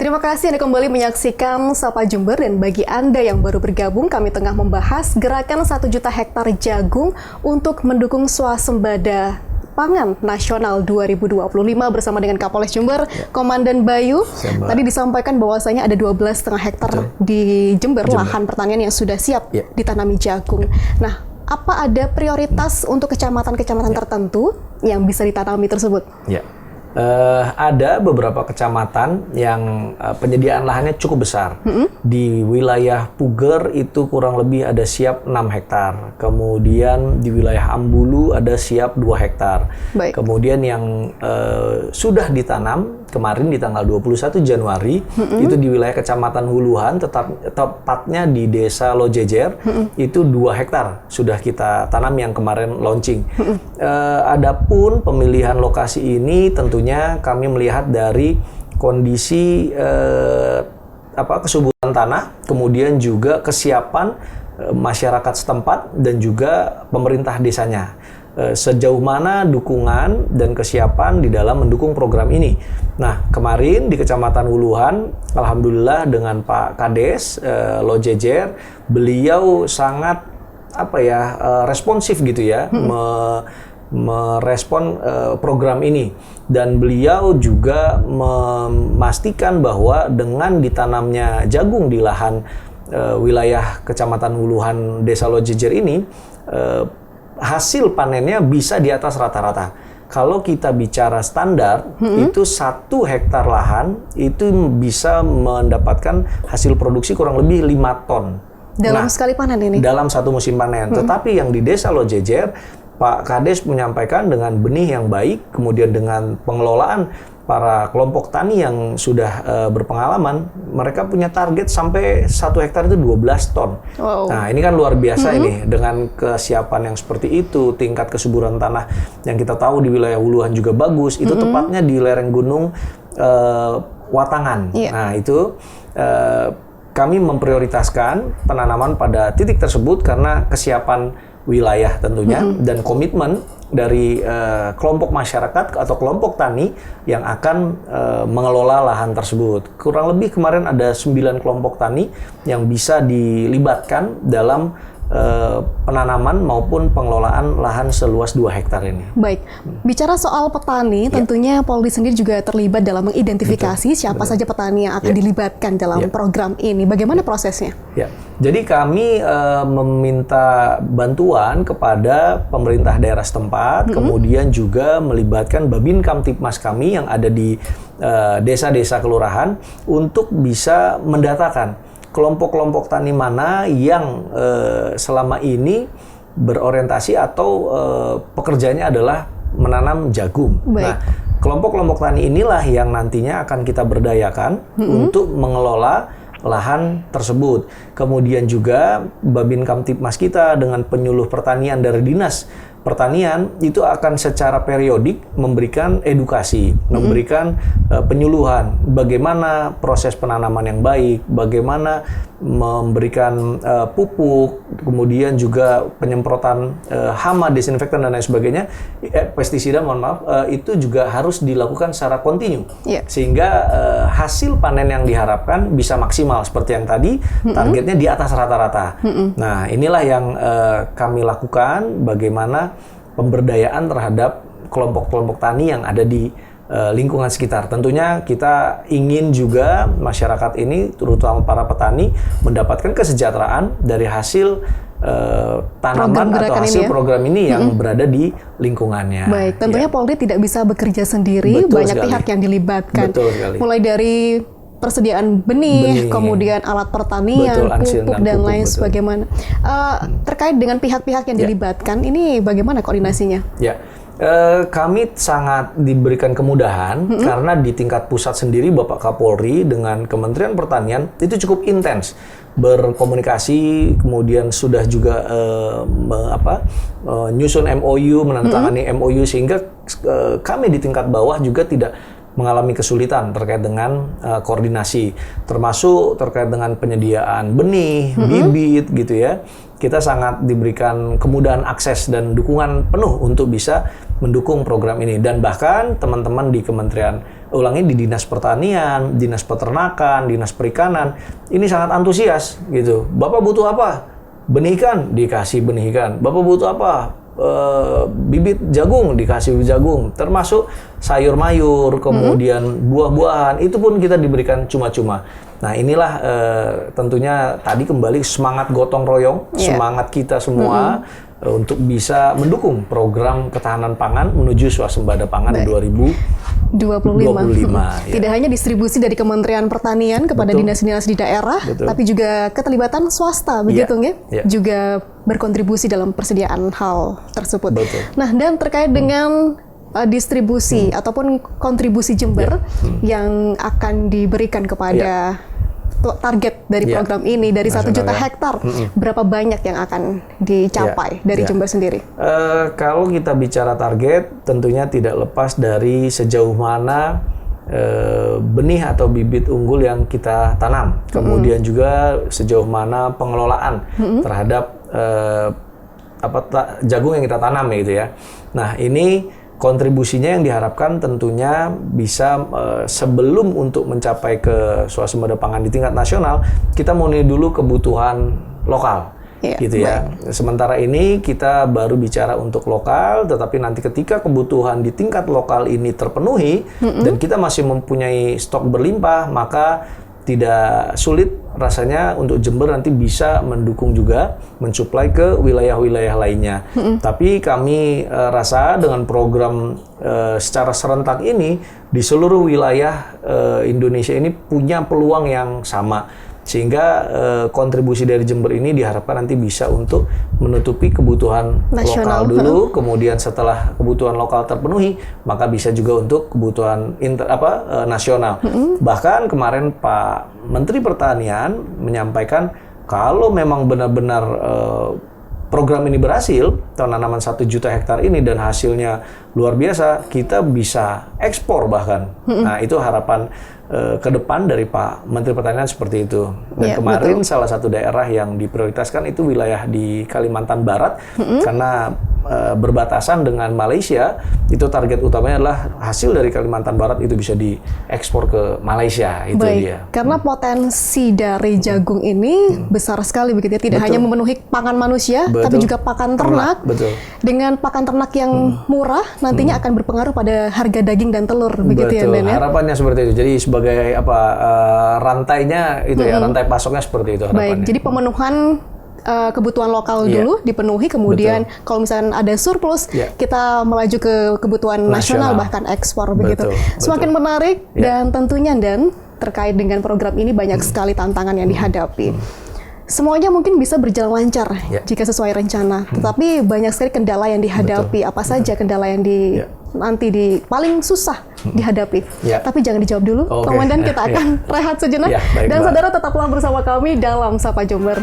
Terima kasih Anda kembali menyaksikan Sapa Jember, dan bagi Anda yang baru bergabung, kami tengah membahas gerakan 1 juta hektar jagung untuk mendukung swasembada pangan nasional 2025 bersama dengan Kapolres Jember, Komandan Bayu. Tadi disampaikan bahwasanya ada 12,5 hektar di Jember, lahan pertanian yang sudah siap ditanami jagung. Nah, apa ada prioritas untuk kecamatan-kecamatan tertentu yang bisa ditanami tersebut? Ada beberapa kecamatan yang penyediaan lahannya cukup besar. Di wilayah Puger itu kurang lebih ada siap 6 hektar. Kemudian di wilayah Ambulu ada siap 2 hektar. Baik. Kemudian yang sudah ditanam kemarin di tanggal 21 Januari itu di wilayah Kecamatan Huluhan, tepatnya di Desa Lojejer, itu 2 hektar sudah kita tanam yang kemarin launching. Adapun pemilihan lokasi ini tentunya kami melihat dari kondisi kesuburan tanah, kemudian juga kesiapan masyarakat setempat dan juga pemerintah desanya. Sejauh mana dukungan dan kesiapan di dalam mendukung program ini. Nah, kemarin di Kecamatan Huluhan, alhamdulillah dengan Pak Kades Lojejer, beliau sangat responsif gitu ya, merespon program ini, dan beliau juga memastikan bahwa dengan ditanamnya jagung di lahan wilayah Kecamatan Huluhan Desa Lojejer ini, hasil panennya bisa di atas rata-rata. Kalau kita bicara standar, itu 1 hektar lahan itu bisa mendapatkan hasil produksi kurang lebih 5 ton. Dalam sekali panen ini? Dalam satu musim panen. Tetapi yang di Desa Lojejer, Pak Kades menyampaikan dengan benih yang baik, kemudian dengan pengelolaan para kelompok tani yang sudah berpengalaman, mereka punya target sampai 1 hektar itu 12 ton. Wow. Nah, ini kan luar biasa ini, dengan kesiapan yang seperti itu, tingkat kesuburan tanah yang kita tahu di wilayah Huluhan juga bagus, itu tepatnya di lereng gunung Watangan. Nah, itu kami memprioritaskan penanaman pada titik tersebut karena kesiapan wilayah tentunya dan komitmen dari kelompok masyarakat atau kelompok tani yang akan mengelola lahan tersebut. Kurang lebih kemarin ada 9 kelompok tani yang bisa dilibatkan dalam penanaman maupun pengelolaan lahan seluas 2 hektar ini. Baik, bicara soal petani, tentunya Polri sendiri juga terlibat dalam mengidentifikasi siapa saja petani yang akan dilibatkan dalam program ini. Bagaimana prosesnya? Jadi kami meminta bantuan kepada pemerintah daerah setempat, kemudian juga melibatkan Babin Kamtipmas kami yang ada di desa-desa kelurahan untuk bisa mendatakan kelompok-kelompok tani mana yang selama ini berorientasi atau pekerjaannya adalah menanam jagung. Nah, kelompok-kelompok tani inilah yang nantinya akan kita berdayakan untuk mengelola lahan tersebut. Kemudian juga Babin Kamtipmas kita dengan penyuluh pertanian dari Dinas Pertanian itu akan secara periodik memberikan edukasi, memberikan penyuluhan bagaimana proses penanaman yang baik, bagaimana memberikan pupuk, kemudian juga penyemprotan hama, desinfektan dan lain sebagainya, pestisida, itu juga harus dilakukan secara kontinu, sehingga hasil panen yang diharapkan bisa maksimal seperti yang tadi, targetnya di atas rata-rata. Nah, inilah yang kami lakukan, bagaimana pemberdayaan terhadap kelompok-kelompok tani yang ada di lingkungan sekitar. Tentunya kita ingin juga masyarakat ini, terutama para petani, mendapatkan kesejahteraan dari hasil tanaman atau hasil program ini yang berada di lingkungannya. Baik, tentunya Polri tidak bisa bekerja sendiri, banyak pihak yang dilibatkan. Mulai dari persediaan benih, kemudian alat pertanian, pupuk dan lain sebagainya. Terkait dengan pihak-pihak yang dilibatkan, ini bagaimana koordinasinya? Kami sangat diberikan kemudahan karena di tingkat pusat sendiri Bapak Kapolri dengan Kementerian Pertanian itu cukup intens berkomunikasi, kemudian sudah juga nyusun MOU, menandatangani MOU, sehingga kami di tingkat bawah juga tidak mengalami kesulitan terkait dengan koordinasi, termasuk terkait dengan penyediaan benih, bibit gitu ya. Kita sangat diberikan kemudahan akses dan dukungan penuh untuk bisa mendukung program ini. Dan bahkan teman-teman di di Dinas Pertanian, Dinas Peternakan, Dinas Perikanan, ini sangat antusias gitu. Bapak butuh apa? Benih ikan, dikasih benih ikan. Bapak butuh apa? Bibit jagung, dikasih bibit jagung. Termasuk sayur mayur, kemudian buah-buahan, itu pun kita diberikan cuma-cuma. Nah inilah tentunya tadi kembali semangat gotong royong, semangat kita semua untuk bisa mendukung program ketahanan pangan menuju swasembada pangan 2025. Tidak hanya distribusi dari Kementerian Pertanian kepada dinas-dinas di daerah, tapi juga keterlibatan swasta, begitu nggih? Juga berkontribusi dalam persediaan hal tersebut. Nah, dan terkait dengan distribusi ataupun kontribusi Jember yang akan diberikan kepada target dari program ini dari 1 juta hektar, berapa banyak yang akan dicapai dari Jember sendiri? Kalau kita bicara target, tentunya tidak lepas dari sejauh mana benih atau bibit unggul yang kita tanam, kemudian juga sejauh mana pengelolaan terhadap jagung yang kita tanam gitu ya. Nah ini kontribusinya yang diharapkan tentunya bisa sebelum untuk mencapai ke swasembada pangan di tingkat nasional, kita memenuhi dulu kebutuhan lokal, gitu ya. Sementara ini kita baru bicara untuk lokal, tetapi nanti ketika kebutuhan di tingkat lokal ini terpenuhi dan kita masih mempunyai stok berlimpah, maka tidak sulit rasanya untuk Jember nanti bisa mendukung juga mensuplai ke wilayah-wilayah lainnya. Tapi kami rasa dengan program secara serentak ini di seluruh wilayah Indonesia ini punya peluang yang sama. Sehingga kontribusi dari Jember ini diharapkan nanti bisa untuk menutupi kebutuhan nasional lokal dulu, kemudian setelah kebutuhan lokal terpenuhi, maka bisa juga untuk kebutuhan nasional. Bahkan kemarin Pak Menteri Pertanian menyampaikan kalau memang benar-benar program ini berhasil, tanaman 1 juta hektar ini dan hasilnya luar biasa, kita bisa ekspor bahkan. Nah itu harapan ke depan dari Pak Menteri Pertanian seperti itu. Dan kemarin salah satu daerah yang diprioritaskan itu wilayah di Kalimantan Barat, karena berbatasan dengan Malaysia, itu target utamanya adalah hasil dari Kalimantan Barat itu bisa diekspor ke Malaysia. Itu dia. Karena potensi dari jagung ini besar sekali begitu ya, tidak hanya memenuhi pangan manusia, tapi juga pakan ternak. Dengan pakan ternak yang murah, nantinya akan berpengaruh pada harga daging dan telur, begitu ya, Dan? Harapannya seperti itu. Jadi sebagai rantainya itu ya, rantai pasoknya seperti itu harapannya. Jadi pemenuhan kebutuhan lokal dulu dipenuhi, kemudian kalau misalnya ada surplus, kita melaju ke kebutuhan nasional bahkan ekspor begitu. Semakin menarik dan tentunya Dan terkait dengan program ini banyak sekali tantangan yang dihadapi. Semuanya mungkin bisa berjalan lancar jika sesuai rencana, tetapi banyak sekali kendala yang dihadapi. Apa saja kendala yang nanti paling susah dihadapi? Tapi jangan dijawab dulu, Komandan. Kita akan rehat sejenak. Dan saudara tetaplah bersama kami dalam Sapa Jember.